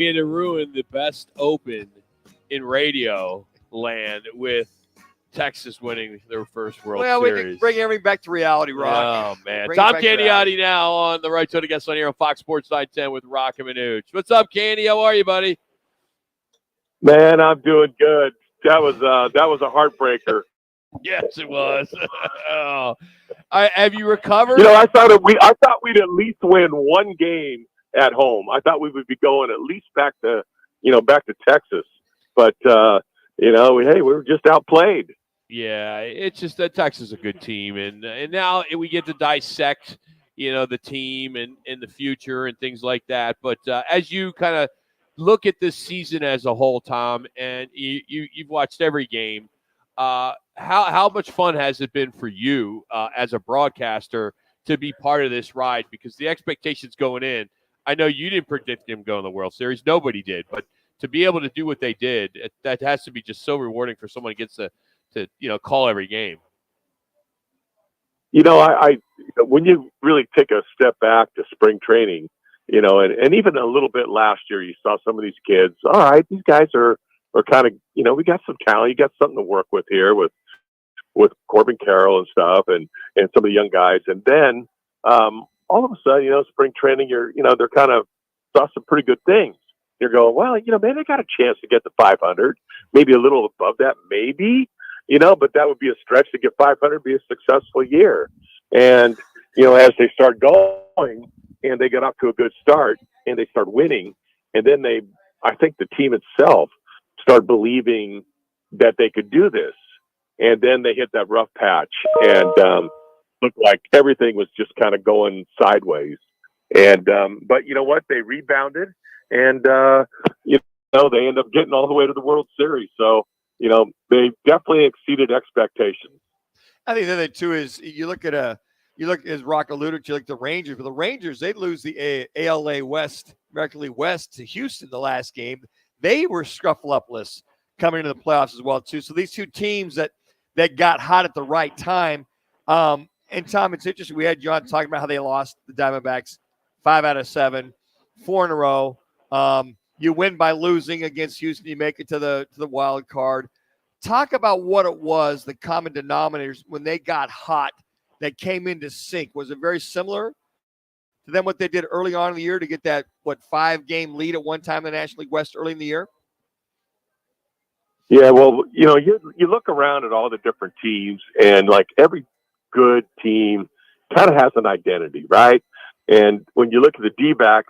Being to ruin the best open in radio land with Texas winning their first World Series. Well, we can bring everything back to reality, Rock. Oh, man. Tom Candiotti now on the Right Shoulder Guest on here on Fox Sports 910 with Rock and Manooch. What's up, Candy? How are you, buddy? Man, I'm doing good. That was a heartbreaker. Yes, it was. Oh. Have you recovered? You know, I thought we'd at least win one game at home. I thought we would be going at least back to Texas. But we were just outplayed. Yeah, it's just that Texas is a good team, and now we get to dissect, the team and the future and things like that. But as you kind of look at this season as a whole, Tom, and you've watched every game, how much fun has it been for you as a broadcaster to be part of this ride? Because the expectations going in, I know you didn't predict them going to the World Series. Nobody did. But to be able to do what they did, that has to be just so rewarding for someone who gets to call every game. I when you really take a step back to spring training, and even a little bit last year, you saw some of these kids. All right, these guys are kind of, we got some talent. You got something to work with here with Corbin Carroll and stuff, and some of the young guys. And then all of a sudden, spring training, they're kind of saw some pretty good things. You're going, well, man, they got a chance to get to 500, maybe a little above that, maybe. But that would be a stretch to get 500, be a successful year. And, as they start going and they get off to a good start and they start winning, and then I think the team itself start believing that they could do this. And then they hit that rough patch and looked like everything was just kind of going sideways. And, but you know what? They rebounded and, they end up getting all the way to the World Series. So, they definitely exceeded expectations. I think the other too is you look as Rock alluded to, like the Rangers. But the Rangers, they lose the ALA West, American League West to Houston the last game. They were scuffle-upless coming into the playoffs as well too. So these two teams that got hot at the right time. And Tom, it's interesting. We had John talking about how they lost the Diamondbacks 5 out of 7, 4 in a row. You win by losing against Houston. You make it to the wild card. Talk about what it was, the common denominators when they got hot that came into sync. Was it very similar to them what they did early on in the year to get that 5-game lead at one time in the National League West early in the year? Yeah, well, you look around at all the different teams, and like every good team kind of has an identity, right? And when you look at the DBacks,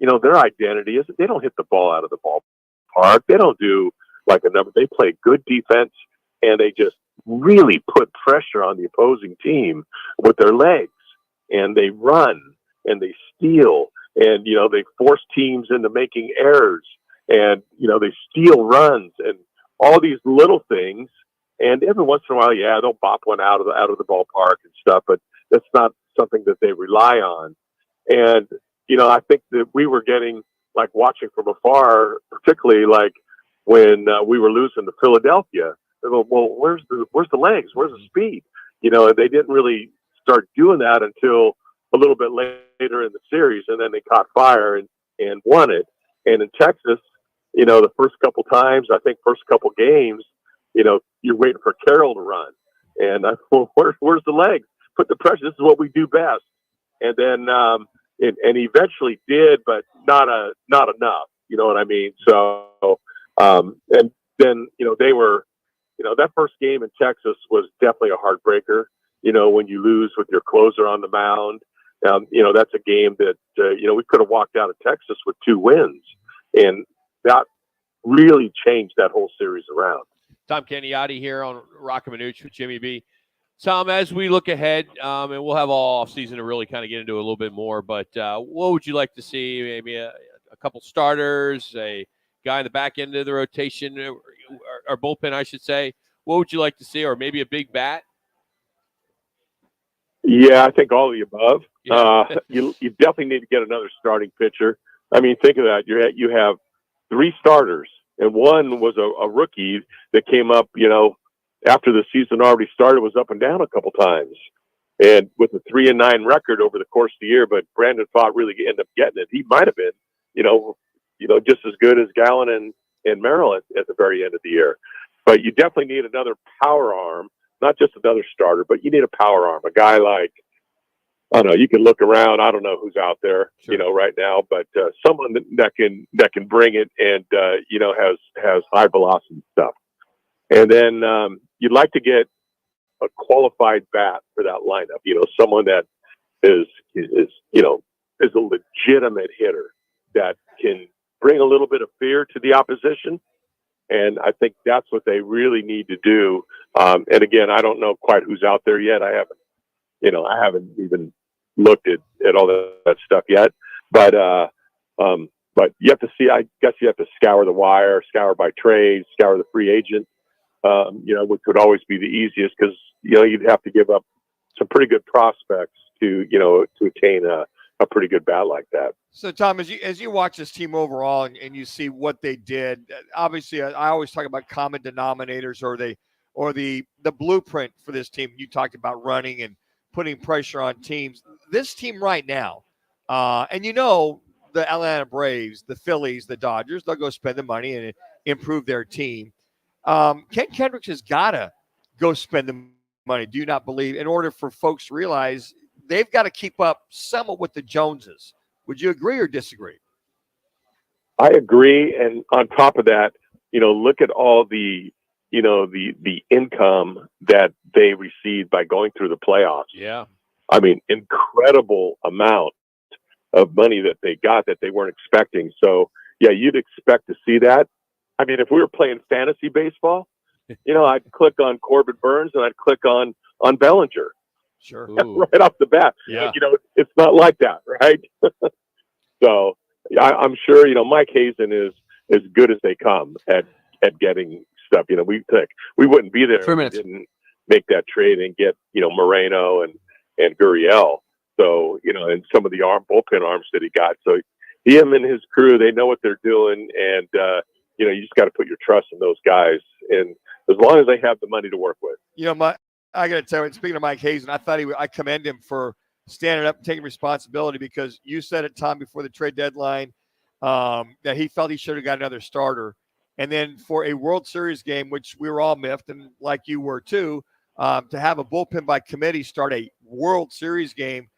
their identity is they don't hit the ball out of the ballpark. They don't do like a number. They play good defense, and they just really put pressure on the opposing team with their legs. And they run, and they steal, and, they force teams into making errors, and, they steal runs and all these little things. And every once in a while, they'll bop one out of the ballpark and stuff, but that's not something that they rely on. And, I think that we were getting, like, watching from afar, particularly like when we were losing to Philadelphia. They go, well, where's the legs? Where's the speed? And they didn't really start doing that until a little bit later in the series, and then they caught fire and won it. And in Texas, the first couple times, I think first couple games, you're waiting for Carroll to run. And well, where's the legs? Put the pressure. This is what we do best. And then and he eventually did, but not enough. You know what I mean? So and then they were that first game in Texas was definitely a heartbreaker. When you lose with your closer on the mound, that's a game that we could have walked out of Texas with 2 wins, and that really changed that whole series around. Tom Candiotti here on Rock and Manooch with Jimmy B. Tom, as we look ahead, and we'll have all offseason to really kind of get into a little bit more, but what would you like to see? Maybe a couple starters, a guy in the back end of the rotation, or bullpen, I should say. What would you like to see, or maybe a big bat? Yeah, I think all of the above. Yeah. You definitely need to get another starting pitcher. I mean, think of that. You have 3 starters, and one was a rookie that came up, after the season already started, was up and down a couple times. And with a 3-9 record over the course of the year, but Brandon Pfaadt really ended up getting it. He might have been, just as good as Gallen and Merrill at the very end of the year. But you definitely need another power arm, not just another starter, but you need a power arm, a guy like, I don't know, you can look around. I don't know who's out there, Sure. right now, but someone that can bring it and, has high velocity stuff. And then you'd like to get a qualified bat for that lineup, someone that is a legitimate hitter that can bring a little bit of fear to the opposition. And I think that's what they really need to do. And again, I don't know quite who's out there yet. I haven't even looked at all that stuff yet. But you have to see. I guess you have to scour the wire, scour by trade, scour the free agent. Which would always be the easiest because you'd have to give up some pretty good prospects to attain a pretty good bat like that. So, Tom, as you watch this team overall and you see what they did, obviously, I always talk about common denominators or the blueprint for this team. You talked about running and putting pressure on teams. This team right now, and the Atlanta Braves, the Phillies, the Dodgers, they'll go spend the money and improve their team. Ken Kendricks has got to go spend the money, do you not believe, in order for folks to realize they've got to keep up somewhat with the Joneses. Would you agree or disagree? I agree. And on top of that, look at all the income that they received by going through the playoffs. Yeah. I mean, incredible amount of money that they got that they weren't expecting. So, yeah, you'd expect to see that. I mean, if we were playing fantasy baseball, I'd click on Corbin Burns and I'd click on Bellinger. Sure. Right off the bat. Yeah. It's not like that, right? So I'm sure, Mike Hazen is as good as they come at getting stuff. We wouldn't be there if we didn't make that trade and get, Moreno and Gurriel. So, and some of the bullpen arms that he got. So him and his crew, they know what they're doing. And, you just got to put your trust in those guys. And as long as they have the money to work with. I got to tell you, speaking of Mike Hazen, I commend him for standing up and taking responsibility because you said it, Tom, before the trade deadline that he felt he should have got another starter. And then for a World Series game, which we were all miffed, and like you were too, to have a bullpen by committee start a World Series game,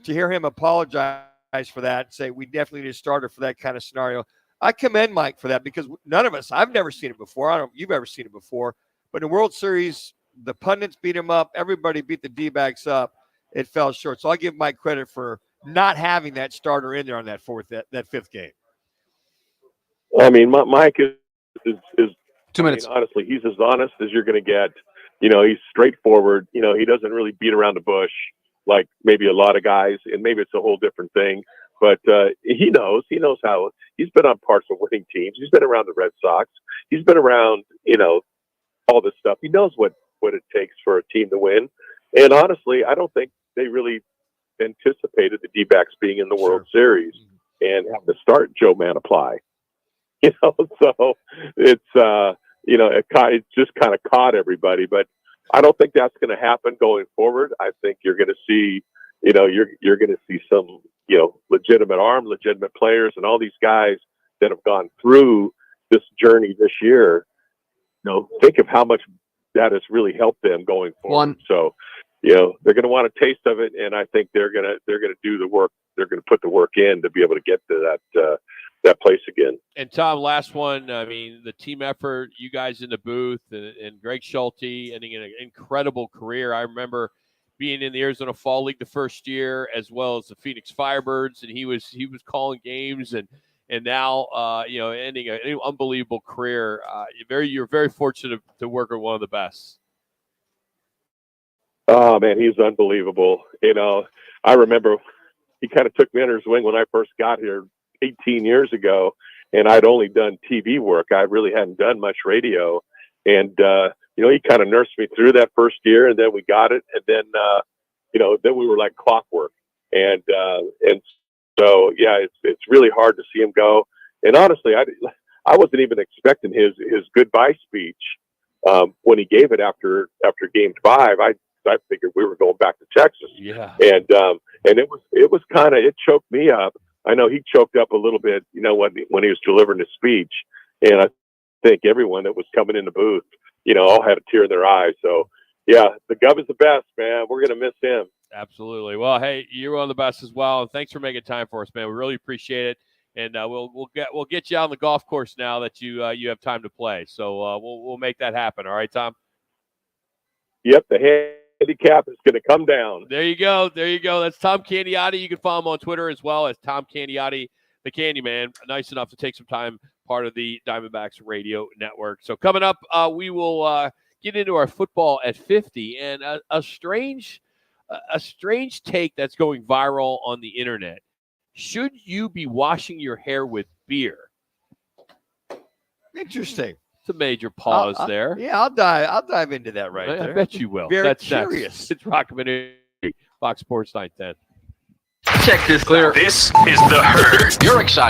to hear him apologize for that and say we definitely need a starter for that kind of scenario. I commend Mike for that because none of us, I've never seen it before. I don't know if you've ever seen it before, but in the World Series, the pundits beat him up. Everybody beat the D-backs up. It fell short. So I give Mike credit for not having that starter in there on that fifth game. I mean, Mike is 2 minutes. Honestly, he's as honest as you're going to get. He's straightforward. He doesn't really beat around the bush like maybe a lot of guys, and maybe it's a whole different thing. But he knows how. He's been on parts of winning teams. He's been around the Red Sox. He's been around, all this stuff. He knows what it takes for a team to win. And honestly, I don't think they really anticipated the D-backs being in the World Series and having to start Joe Mantiply. So it's it just kind of caught everybody. But I don't think that's going to happen going forward. I think you're going to see, you're going to see some, legitimate legitimate players, and all these guys that have gone through this journey this year. Think of how much that has really helped them going forward. So, they're going to want a taste of it, and I think they're going to do the work. They're going to put the work in to be able to get to that place again. And Tom, last one. I mean, the team effort, you guys in the booth, and Greg Schulte ending an incredible career. I remember being in the Arizona Fall League the first year, as well as the Phoenix Firebirds, and he was calling games, and now ending an unbelievable career. You're very fortunate to work with one of the best. Oh man, he's unbelievable. I remember he kind of took me under his wing when I first got here 18 years ago, and I'd only done TV work. I really hadn't done much radio, and he kind of nursed me through that first year, and then we got it, and then then we were like clockwork, and so yeah, it's really hard to see him go. And honestly, I wasn't even expecting his goodbye speech when he gave it after Game 5. I figured we were going back to Texas. Yeah. And it was kind of, it choked me up. I know he choked up a little bit, you know, when he was delivering his speech. And I think everyone that was coming in the booth, you know, all had a tear in their eye. So, yeah, the Gov is the best, man. We're going to miss him. Absolutely. Well, hey, you're one of the best as well. And thanks for making time for us, man. We really appreciate it. And we'll get you on the golf course now that you have time to play. So we'll make that happen. All right, Tom? Yep, the handicap is going to come down. There you go. That's Tom Candiotti. You can follow him on Twitter as well as Tom Candiotti, the Candyman. Nice enough to take some time, part of the Diamondbacks radio network. So coming up, we will get into our football at 50 and a strange take that's going viral on the internet. Should you be washing your hair with beer? Interesting. It's a major pause there. Yeah, I'll dive into that there. I bet you will. Very That's curious. Next. It's Rockman, Fox Sports 910. Check this clear. This is The Herd. You're excited.